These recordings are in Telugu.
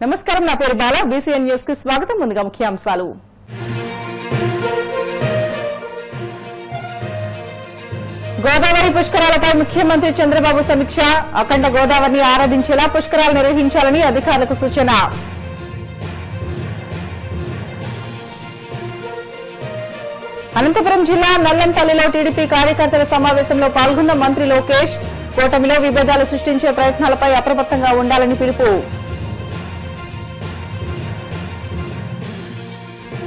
నమస్కారం, నా పేరు బాల. బీసీఎన్ న్యూస్ కి స్వాగతం. ముందుగా ముఖ్యాంశాలు. గోదావరి పుష్కరాలపై ముఖ్యమంత్రి చంద్రబాబు సమీక్ష. అఖండ గోదావరిని ఆరాధించేలా పుష్కరాలు నిర్వహించాలని అధికారులకు సూచన. అనంతపురం జిల్లా నల్లంపల్లిలో టీడీపీ కార్యకర్తల సమావేశంలో పాల్గొన్న మంత్రి లోకేష్. కూటమిలో విభేదాలు సృష్టించే ప్రయత్నాలపై అప్రమత్తంగా ఉండాలని పిలుపు.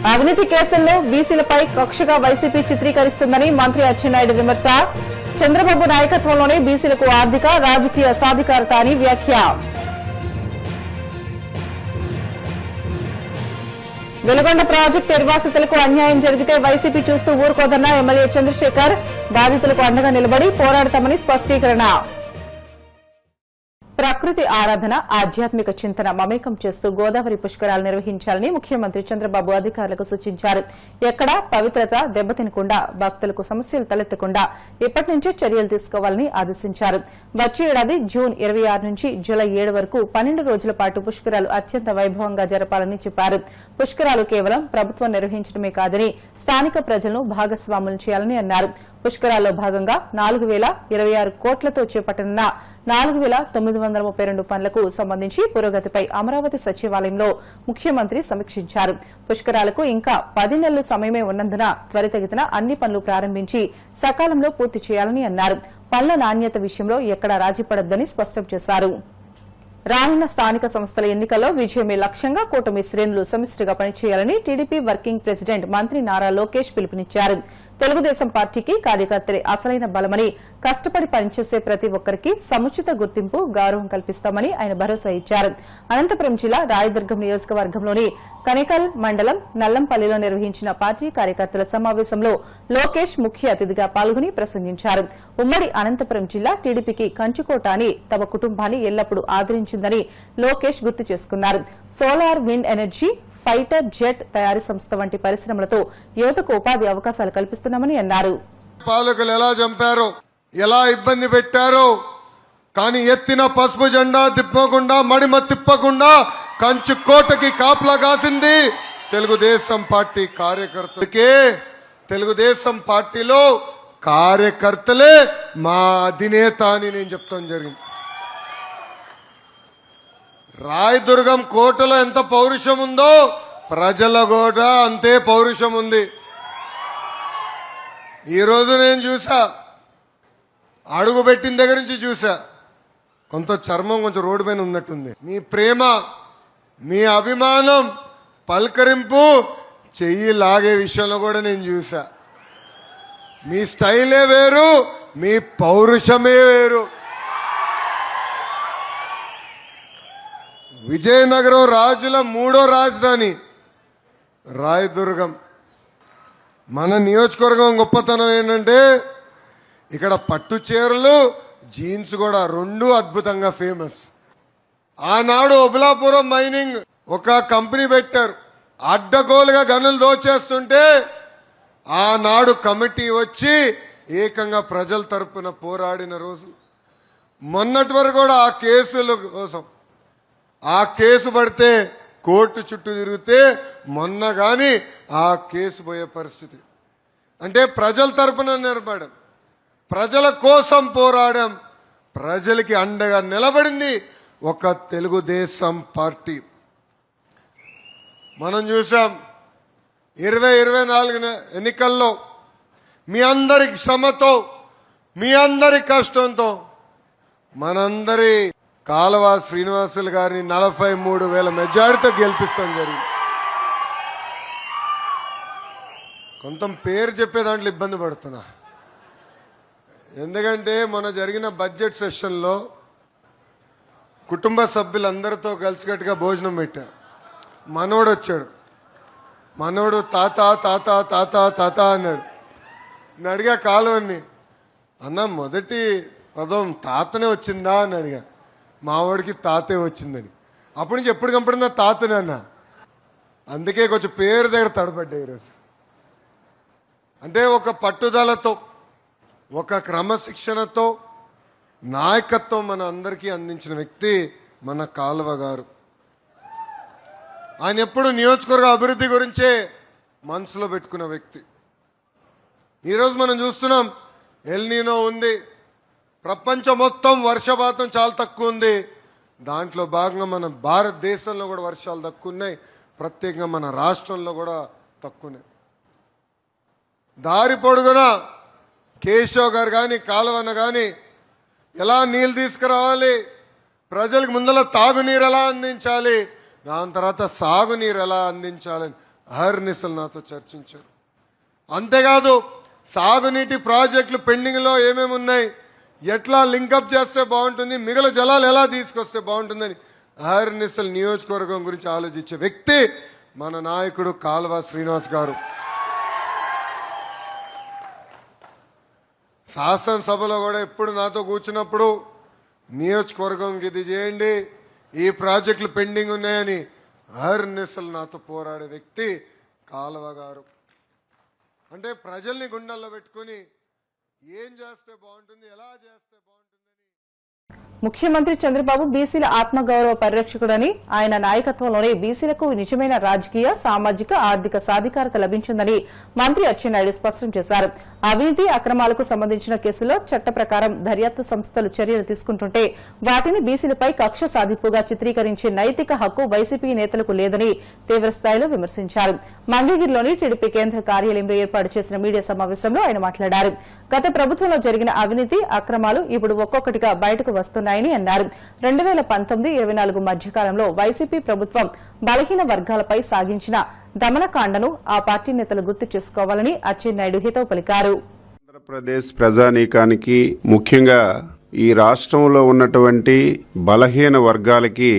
అవినీతి కేసుల్లో బీసీలపై కక్షగా వైసీపీ చిత్రీకరిస్తుందని మంత్రి అచ్చెన్నాయుడు విమర్శ. చంద్రబాబు నాయకత్వంలోనే బీసీలకు ఆర్థిక, రాజకీయ సాధికారత అని వ్యాఖ్య. వెలుగొండ ప్రాజెక్టు నిర్వాసితులకు అన్యాయం జరిగితే వైసీపీ చూస్తూ ఊరుకోదన్న ఎమ్మెల్యే చంద్రశేఖర్. బాధితులకు అండగా నిలబడి పోరాడతామని స్పష్టీకరణ. ప్రకృతి ఆరాధన, ఆధ్యాత్మిక చింతన మమేకం చేస్తూ గోదావరి పుష్కరాలు నిర్వహించాలని ముఖ్యమంత్రి చంద్రబాబు అధికారులకు సూచించారు. ఎక్కడా పవిత్రత దెబ్బతినకుండా, భక్తులకు సమస్యలు తలెత్తకుండా ఇప్పటి నుంచే చర్యలు తీసుకోవాలని ఆదేశించారు. వచ్చే ఏడాది జూన్ 26 నుంచి జూలై 7 వరకు 12 రోజుల పాటు పుష్కరాలు అత్యంత వైభవంగా జరపాలని చెప్పారు. పుష్కరాలు కేవలం ప్రభుత్వం నిర్వహించడమే కాదని స్థానిక ప్రజలను భాగస్వాములు చేయాలని అన్నారు. పుష్కరాల్లో భాగంగా 4026 కోట్లతో చేపట్టనున్న 4932 పనులకు సంబంధించి పురోగతిపై అమరావతి సచివాలయంలో ముఖ్యమంత్రి సమీక్షించారు. పుష్కరాలకు ఇంకా 10 నెలలు సమయమే ఉన్నందున త్వరితగతిన అన్ని పనులు ప్రారంభించి సకాలంలో పూర్తి చేయాలని అన్నారు. పనుల నాణ్యత విషయంలో ఎక్కడా రాజీపడొద్దని స్పష్టం చేశారు. రానున్న స్థానిక సంస్థల ఎన్నికల్లో విజయమే లక్ష్యంగా కూటమి శ్రేణులు సమిష్టిగా పనిచేయాలని టీడీపీ వర్కింగ్ ప్రెసిడెంట్ మంత్రి నారా లోకేష్ పిలుపునిచ్చారు. తెలుగుదేశం పార్టీకి కార్యకర్తలే అసలైన బలమని, కష్టపడి పనిచేసే ప్రతి ఒక్కరికి సముచిత గుర్తింపు, గౌరవం కల్పిస్తామని ఆయన భరోసా ఇచ్చారు. అనంతపురం జిల్లా రాయదుర్గం నియోజకవర్గంలోని కనికల్ మండలం నల్లంపల్లిలో నిర్వహించిన పార్టీ కార్యకర్తల సమావేశంలో లోకేష్ ముఖ్య అతిథిగా పాల్గొని ప్రసంగించారు. ఉమ్మడి అనంతపురం జిల్లా టీడీపీకి కంచుకోట అని, తమ కుటుంబాన్ని ఎల్లప్పుడూ ఆదరించిందని లోకేష్ గుర్తు చేసుకున్నారు. Solar, wind energy, fighter jet తయారీ సంస్థ వంటి పరిశ్రమలతో యువతకు ఉపాధి అవకాశాలు కల్పిస్తున్నామని అన్నారు. పాలకులు ఎలా చంపారో, ఎలా ఇబ్బంది పెట్టారో, కానీ ఎత్తిన పసుపు జెండా తిప్పకుండా, మడిమ తిప్పకుండా కంచు కోటకి కాపలా కాసింది తెలుగుదేశం పార్టీ కార్యకర్తలకే. తెలుగుదేశం పార్టీలో కార్యకర్తలే మా అధినేత అని నేను చెప్తాను జరిగింది. రాయదుర్గం కోటలో ఎంత పౌరుషం ఉందో ప్రజల కూడా అంతే పౌరుషం ఉంది. ఈరోజు నేను చూసా, అడుగు పెట్టిన దగ్గర నుంచి చూసా, కొంత చర్మం కొంచెం రోడ్డు పైన ఉన్నట్టుంది. మీ ప్రేమ, మీ అభిమానం, పలకరింపు, చెయ్యి లాగే విషయంలో కూడా నేను చూసా. మీ స్టైలే వేరు, మీ పౌరుషమే వేరు. విజయనగరం రాజుల 3వ రాజధాని రాయదుర్గం. మన నియోజకవర్గం గొప్పతనం ఏంటంటే ఇక్కడ పట్టు చీరలు, జీన్స్ కూడా 2 అద్భుతంగా ఫేమస్. ఆనాడు ఒబలాపురం మైనింగ్ ఒక కంపెనీ పెట్టారు. అడ్డగోలుగా గనులు దోచేస్తుంటే ఆనాడు కమిటీ వచ్చి ఏకంగా ప్రజల తరపున పోరాడిన రోజు. మొన్నటి వరకు కూడా ఆ కేసుల కోసం, ఆ కేసు పడితే కోర్టు చుట్టూ తిరిగితే మొన్న కానీ ఆ కేసు పోయే పరిస్థితి. అంటే ప్రజల తరపున నిలబడాం, ప్రజల కోసం పోరాడాం, ప్రజలకి అండగా నిలబడింది ఒక తెలుగుదేశం పార్టీ. మనం చూసాం 2024 ఎన్నికల్లో మీ అందరి శ్రమతో, మీ అందరి కష్టంతో మనందరి కాలువ శ్రీనివాసులు గారిని 43,000 మెజారిటీతో గెలిపిస్తాం జరిగింది. కొంత పేరు చెప్పే దాంట్లో ఇబ్బంది పడుతున్నా, ఎందుకంటే మొన్న జరిగిన బడ్జెట్ సెషన్లో కుటుంబ సభ్యులందరితో కలిసికట్టుగా భోజనం పెట్టా. మనోడు వచ్చాడు. మనోడు తాత తాత తాత తాత అన్నాడు. నేను అడిగా కాలువని, అన్న మొదటి పదం తాతనే వచ్చిందా అని అడిగా. మావాడికి తాతే వచ్చిందని. అప్పటి నుంచి ఎప్పుడు కంపడినా తాతనే అన్న. అందుకే కొంచెం పేరు దగ్గర తడబడ్డాయి ఈరోజు. అంటే ఒక పట్టుదలతో, ఒక క్రమశిక్షణతో నాయకత్వం మన అందరికీ అందించిన వ్యక్తి మన కాలువ గారు. ఆయన ఎప్పుడు నియోజకవర్గ అభివృద్ధి గురించే మనసులో పెట్టుకున్న వ్యక్తి. ఈరోజు మనం చూస్తున్నాం, ఎల్నీనో ఉంది, ప్రపంచం మొత్తం వర్షపాతం చాలా తక్కువ ఉంది. దాంట్లో భాగంగా మన భారతదేశంలో కూడా వర్షాలు తక్కువ ఉన్నాయి, ప్రత్యేకంగా మన రాష్ట్రంలో కూడా తక్కువనే. దారి పొడుగున కేశవ్ గారు కానీ కాలువన కానీ ఎలా నీళ్ళు తీసుకురావాలి, ప్రజలకు ముందర తాగునీరు ఎలా అందించాలి, దాని తర్వాత సాగునీరు ఎలా అందించాలని అహర్నిశలు నాతో చర్చించారు. అంతేకాదు సాగునీటి ప్రాజెక్టులు పెండింగ్లో ఏమేమి ఉన్నాయి, ఎట్లా లింకప్ చేస్తే బాగుంటుంది, మిగిలిన జలాలు ఎలా తీసుకొస్తే బాగుంటుందని అహర్నిశలు నియోజకవర్గం గురించి ఆలోచించే వ్యక్తి మన నాయకుడు కాల్వ శ్రీనివాస్ గారు. శాసనసభలో కూడా ఎప్పుడు నాతో కూర్చున్నప్పుడు నియోజకవర్గంకి ఇది చేయండి, ఈ ప్రాజెక్టులు పెండింగ్ ఉన్నాయని అహర్నిశలు నాతో పోరాడే వ్యక్తి కాలువ గారు. అంటే ప్రజల్ని గుండెల్లో పెట్టుకుని ఏం చేస్తే బాగుంటుంది, ఎలా చేస్తే బాగుంటుందని. ముఖ్యమంత్రి చంద్రబాబు బీసీల ఆత్మగౌరవ పరిరక్షకుడని, ఆయన నాయకత్వంలోనే బీసీలకు నిజమైన రాజకీయ, సామాజిక, ఆర్థిక సాధికారత లభించిందని మంత్రి అచ్చెన్నాయుడు స్పష్టం చేశారు. అవినీతి అక్రమాలకు సంబంధించిన కేసుల్లో చట్ట ప్రకారం దర్యాప్తు సంస్థలు చర్యలు తీసుకుంటుంటే వాటిని బీసీలపై కక్ష సాధింపుగా చిత్రీకరించే నైతిక హక్కు వైసీపీ నేతలకు లేదని తీవ్రస్థాయిలో విమర్శించారు. మంగళగిరిలోని టీడీపీ కేంద్ర కార్యాలయంలో ఏర్పాటు చేసిన మీడియా సమావేశంలో ఆయన మాట్లాడారు. గత ప్రభుత్వంలో జరిగిన అవినీతి అక్రమాలు ఇప్పుడు ఒక్కొక్కటిగా బయటకు వస్తున్నాయని అన్నారు. 2019-24 మధ్యకాలంలో వైసీపీ ప్రభుత్వం బలహీన వర్గాలపై సాగించిన దమనకాండను ఆ పార్టీ నేతలు గుర్తు చేసుకోవాలని అచ్చెన్నాయుడు హితవు పలికారు. ఆంధ్రప్రదేశ్ ప్రజానీకానికి, ముఖ్యంగా ఈ రాష్ట్రంలో ఉన్నటువంటి బలహీన వర్గాలకి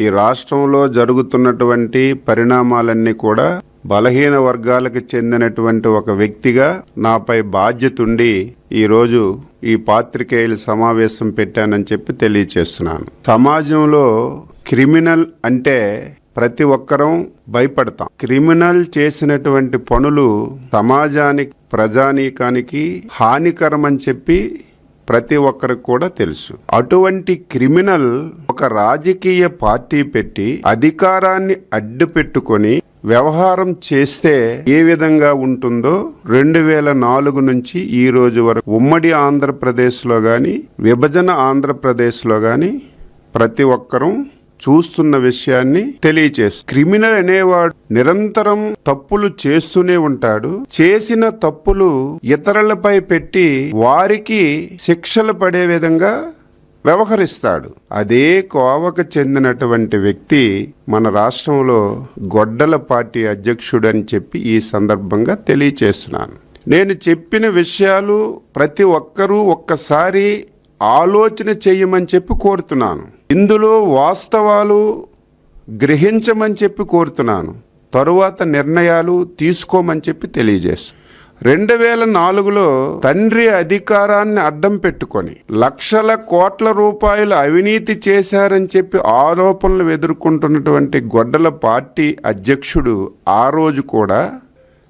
ఈ రాష్ట్రంలో జరుగుతున్నటువంటి పరిణామాలన్నీ కూడా బలహీన వర్గాలకు చెందినటువంటి ఒక వ్యక్తిగా నాపై బాధ్యత ఉండి ఈరోజు ఈ పాత్రికేయుల సమావేశం పెట్టానని చెప్పి తెలియచేస్తున్నాను. సమాజంలో క్రిమినల్ అంటే ప్రతి ఒక్కరం భయపడతాం. క్రిమినల్ చేసినటువంటి పనులు సమాజానికి, ప్రజానీకానికి హానికరమని చెప్పి ప్రతి ఒక్కరికి కూడా తెలుసు. అటువంటి క్రిమినల్ ఒక రాజకీయ పార్టీ పెట్టి అధికారాన్ని అడ్డు పెట్టుకొని వ్యవహారం చేస్తే ఏ విధంగా ఉంటుందో 2004 నుంచి ఈ రోజు వరకు ఉమ్మడి ఆంధ్రప్రదేశ్లో గాని, విభజన ఆంధ్రప్రదేశ్లో గాని ప్రతి ఒక్కరూ చూస్తున్న విషయాన్ని తెలియచేస్తూ, క్రిమినల్ అనేవాడు నిరంతరం తప్పులు చేస్తూనే ఉంటాడు. చేసిన తప్పులు ఇతరులపై పెట్టి వారికి శిక్షలు పడే విధంగా వ్యవహరిస్తాడు. అదే కోవకు చెందినటువంటి వ్యక్తి మన రాష్ట్రంలో గొడ్డల పార్టీ అధ్యక్షుడు అని చెప్పి ఈ సందర్భంగా తెలియచేస్తున్నాను. నేను చెప్పిన విషయాలు ప్రతి ఒక్కరూ ఒక్కసారి ఆలోచన చేయమని చెప్పి కోరుతున్నాను. ఇందులో వాస్తవాలు గ్రహించమని చెప్పి కోరుతున్నాను. తరువాత నిర్ణయాలు తీసుకోమని చెప్పి తెలియజేస్తాను. 2004లో తండ్రి అధికారాన్ని అడ్డం పెట్టుకొని లక్షల కోట్ల రూపాయలు అవినీతి చేశారని చెప్పి ఆరోపణలు ఎదుర్కొంటున్నటువంటి గొడ్డల పార్టీ అధ్యక్షుడు ఆ రోజు కూడా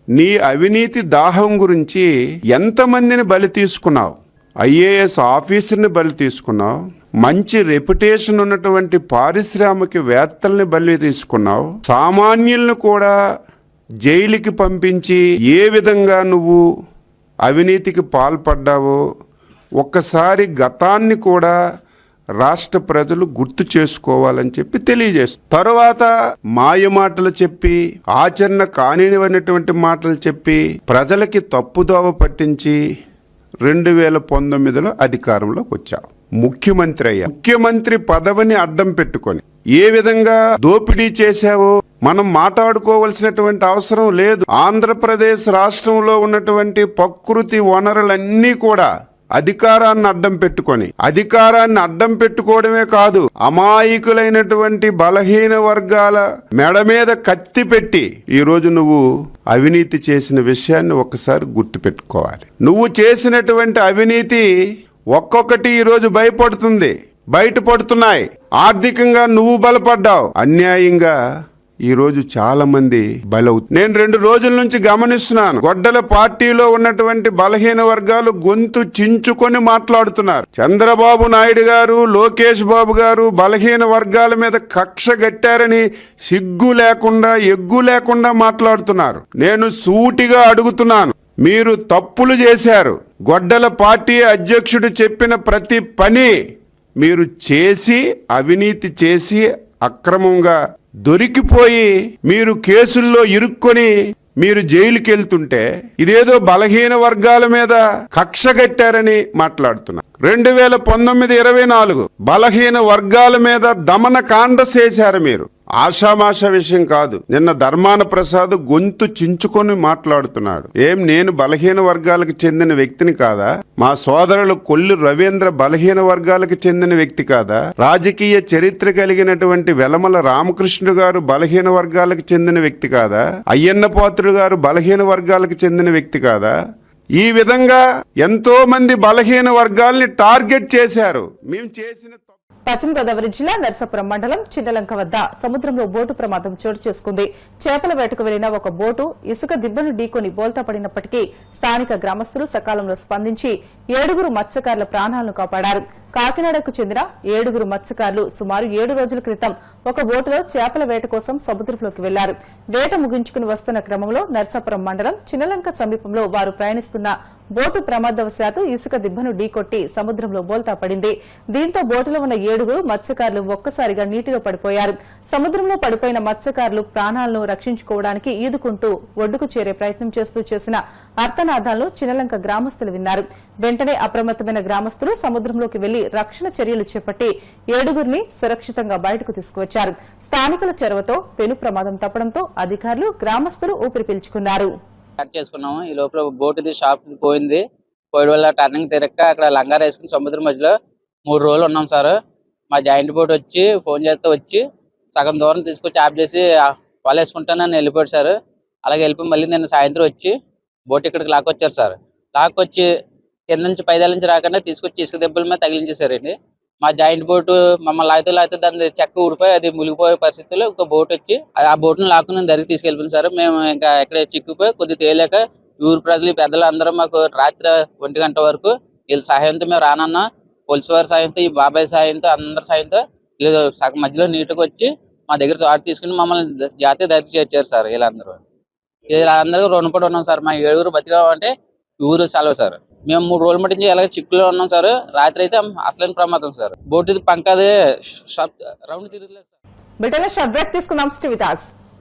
నీ అవినీతి దాహం గురించి ఎంతమందిని బలి తీసుకున్నావు? ఐఏఎస్ ఆఫీసర్ని బలి తీసుకున్నావు, మంచి రెప్యుటేషన్ ఉన్నటువంటి పారిశ్రామికవేత్తల్ని బలి తీసుకున్నావు, సామాన్యులను కూడా జైలుకి పంపించి ఏ విధంగా నువ్వు అవినీతికి పాల్పడ్డావో ఒక్కసారి గతాన్ని కూడా రాష్ట్ర ప్రజలు గుర్తు చేసుకోవాలని చెప్పి తెలియజేస్తారు. తరువాత మాయ మాటలు చెప్పి, ఆచరణ కానివన్నటువంటి మాటలు చెప్పి ప్రజలకి తప్పుదోవ పట్టించి 2019లో అధికారంలోకి వచ్చావు. ముఖ్యమంత్రి అయ్యా. ముఖ్యమంత్రి పదవిని అడ్డం పెట్టుకొని ఏ విధంగా దోపిడీ చేశావో మనం మాట్లాడుకోవాల్సినటువంటి అవసరం లేదు. ఆంధ్రప్రదేశ్ రాష్ట్రంలో ఉన్నటువంటి ప్రకృతి వనరులన్నీ కూడా అధికారాన్ని అడ్డం పెట్టుకోవడమే కాదు, అమాయకులైనటువంటి బలహీన వర్గాల మెడ మీద కత్తి పెట్టి ఈరోజు నువ్వు అవినీతి చేసిన విషయాన్ని ఒక్కసారి గుర్తుపెట్టుకోవాలి. నువ్వు చేసినటువంటి అవినీతి ఒక్కొక్కటి ఈరోజు బయటపడుతున్నాయి. ఆర్థికంగా నువ్వు బలపడ్డావు, అన్యాయంగా ఈ రోజు చాలా మంది బలవుతారు. నేను 2 రోజుల నుంచి గమనిస్తున్నాను, గొడ్డల పార్టీలో ఉన్నటువంటి బలహీన వర్గాలు గొంతు చించుకొని మాట్లాడుతున్నారు. చంద్రబాబు నాయుడు గారు, లోకేష్ బాబు గారు బలహీన వర్గాల మీద కక్ష గట్టారని సిగ్గు లేకుండా, ఎగ్గు లేకుండా మాట్లాడుతున్నారు. నేను సూటిగా అడుగుతున్నాను, మీరు తప్పులు చేశారు. గొడ్డల పార్టీ అధ్యక్షుడు చెప్పిన ప్రతి పని మీరు చేసి, అవినీతి చేసి, అక్రమంగా దొరికిపోయి మీరు కేసుల్లో ఇరుక్కొని మీరు జైలుకి వెళ్తుంటే ఇదేదో బలహీన వర్గాల మీద కక్ష కట్టారని మాట్లాడుతున్నారు. 2019-24 బలహీన వర్గాల మీద దమన కాండ చేశారు మీరు. ఆషామాషా విషయం కాదు. నిన్న ధర్మాన ప్రసాద్ గొంతు చించుకొని మాట్లాడుతున్నాడు. నేను బలహీన వర్గాలకు చెందిన వ్యక్తిని కాదా? మా సోదరులు కొల్లి రవీంద్ర బలహీన వర్గాలకు చెందిన వ్యక్తి కాదా? రాజకీయ చరిత్ర కలిగినటువంటి వెలమల రామకృష్ణుడు గారు బలహీన వర్గాలకు చెందిన వ్యక్తి కాదా? అయ్యన్న పాత్రుడు గారు బలహీన వర్గాలకు చెందిన వ్యక్తి కాదా? ఈ విధంగా ఎంతో మంది బలహీన వర్గాల్ని టార్గెట్ చేశారు. మేము చేసిన పశ్చిమ గోదావరి జిల్లా నర్సాపురం మండలం చిన్నలంక వద్ద సముద్రంలో బోటు ప్రమాదం చోటు చేసుకుంది. చేపల వేటకు వెళ్లిన ఒక బోటు ఇసుక దిబ్బను ఢీకొని బోల్తా పడినప్పటికీ స్థానిక గ్రామస్తులు సకాలంలో స్పందించి 7 మత్స్యకారుల ప్రాణాలను కాపాడారు. కాకినాడకు చెందిన 7 మత్స్యకారులు సుమారు 7 రోజుల క్రితం ఒక బోటులో చేపల వేట కోసం సముద్రంలోకి వెళ్లారు. వేట ముగించుకుని వస్తున్న క్రమంలో నర్సాపురం మండలం చిన్నలంక సమీపంలో వారు ప్రయాణిస్తున్న బోటు ప్రమాదవశాత్తు ఇసుక దిబ్బను ఢీకొట్టి సముద్రంలో బోల్తా పడింది. దీంతో బోటులో ఉన్న 7 మత్స్యకారులు ఒక్కసారిగా నీటిలో పడిపోయారు. సముద్రంలో పడిపోయిన మత్స్యకారులు ప్రాణాలను రక్షించుకోవడానికి ఈదుకుంటూ ఒడ్డుకు చేరే ప్రయత్నం చేసిన అర్తనాదాలను చిన్నలంక గ్రామస్తులు విన్నారు. వెంటనే అప్రమత్తమైన గ్రామస్తులు సముద్రంలోకి వెళ్లి రక్షణ చర్యలు చేపట్టి 7 సురక్షితంగా బయటకు తీసుకువచ్చారు. స్థానికుల చొరవతో పెను ప్రమాదం తప్పడంతో అధికారులు, గ్రామస్తులు ఊపిరి పీల్చుకున్నారు. చేసుకున్నాము. ఈ లోపల బోటుది షాప్ పోయింది. పోయడం వల్ల టర్నింగ్ తిరక్క అక్కడ లంగారు వేసుకుని సముద్రం మధ్యలో 3 రోజులు ఉన్నాం సార్. మా జాయింట్ బోట్ వచ్చి ఫోన్ చేస్తే వచ్చి సగం దూరం తీసుకొచ్చి ఆఫ్ చేసి వాళ్ళు వేసుకుంటానని వెళ్ళిపోయాడు సార్. అలాగే వెళ్ళిపోయి మళ్ళీ నిన్న సాయంత్రం వచ్చి బోట్ ఇక్కడికి లాక్కొచ్చారు సార్. లాక్కొచ్చి కింద నుంచి పైదాల నుంచి రాకుండా తీసుకొచ్చి ఇసుక దెబ్బల మీద తగిలించేసారండి. మా జాయింట్ బోటు మమ్మల్ని లాగితే దాని చెక్క ఊడిపోయి అది మునిగిపోయే పరిస్థితుల్లో ఇంకో బోట్ వచ్చి ఆ బోట్ను లాక్కుని దరికి తీసుకెళ్ళిపోయింది సార్. మేము ఇంకా ఎక్కడ చిక్కుపోయి కొద్దిగా తేలేక ఊరు ప్రజలు, పెద్దలు అందరూ మాకు రాత్రి 1 గంట వరకు వీళ్ళ సహాయంతో మేము రానన్నా, పోలీసు వారి సాయంతో, ఈ బాబాయ్ సాయంతో, అందరి సాయంతో వీళ్ళు సగం మధ్యలో నీటికి వచ్చి మా దగ్గర తోట తీసుకుని మమ్మల్ని జాతీయ దరికి చేర్చారు సార్. వీళ్ళందరూ రుణపడి ఉన్నాం సార్. మా 7 బతికామంటే ఊరు సెలవు సార్. మేము 3 రోజుల మట్టి ఎలాగ చిక్కులో ఉన్నాం సార్. రాత్రి అయితే అసలైన ప్రమాదం సార్. బోటు పంకదే రౌండ్ తిరగలేదు సార్. బ్రిటన్ షార్ట్ బ్రేక్ తీసుకున్నాం.